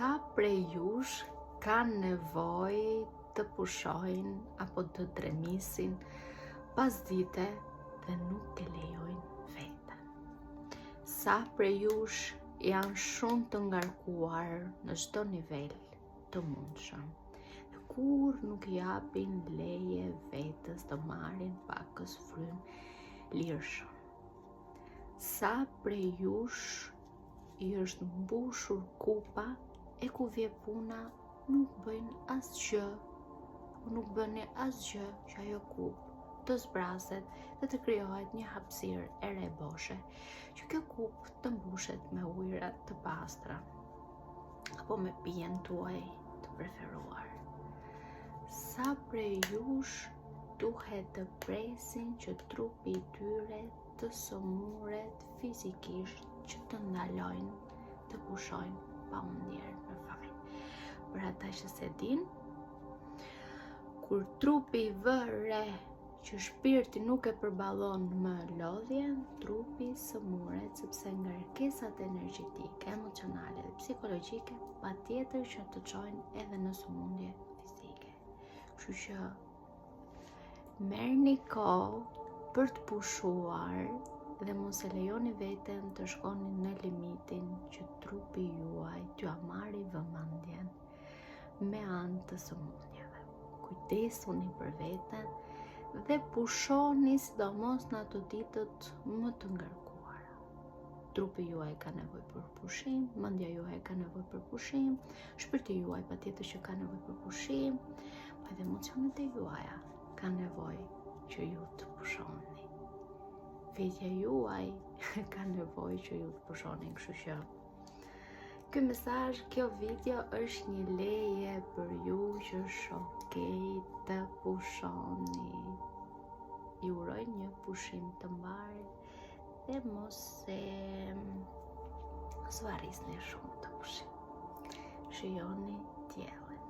Sa prej jush kanë nevojë të pushojnë apo të dremisin pas dite dhe nuk e lejojnë veten? Sa prej jush janë shumë të ngarkuar në çdo nivel të mundshëm dhe kur nuk japin leje vetës të marrin pakës frymë lirshëm? Sa prej jush i është mbushur kupa e ku vje puna nuk bëjnë asgjë, nuk bëni asgjë që ajo kupë të zbraset dhe të krijohet një hapësirë e re boshe, që kjo kupë të mbushet me ujëra të pastra apo me pijen tuaj të preferuar. Sa prej jush duhet të presin që trupi i tyre të sëmuret fizikisht që të ndalojnë të pushojnë pa mundjerë në faj? Për ata që se din, kur trupi vë re që shpirti nuk e përballon më lodhjen, trupi sëmuret sepse ngarkesat energjetike, emocionale dhe psikologjike patjetër që të çojnë edhe në sëmundje fizike. Kështu që merrni kohë për të pushuar dhe mos e lejoni veten të shkoni në limitin që trupi juaj t'ju marrë vëmendjen me anë të sëmundjeve. Kujdesuni për veten dhe pushoni sidomos në ato ditët më të ngarkuara. Trupi juaj ka nevojë për pushim, mendja juaj ka nevojë për pushim, shpirti juaj patjetër që ka nevojë për pushim, po edhe emocionet e juaja kanë nevojë që ju të pushoni. Vetja juaj ka nevojë që ju të pushoni, kështu që ky mesazh, kjo video është një leje për ju që është okej të pushoni. Ju uroj një pushim të mbarë dhe mos varrisni shumë të pushim. Shijoni diellin.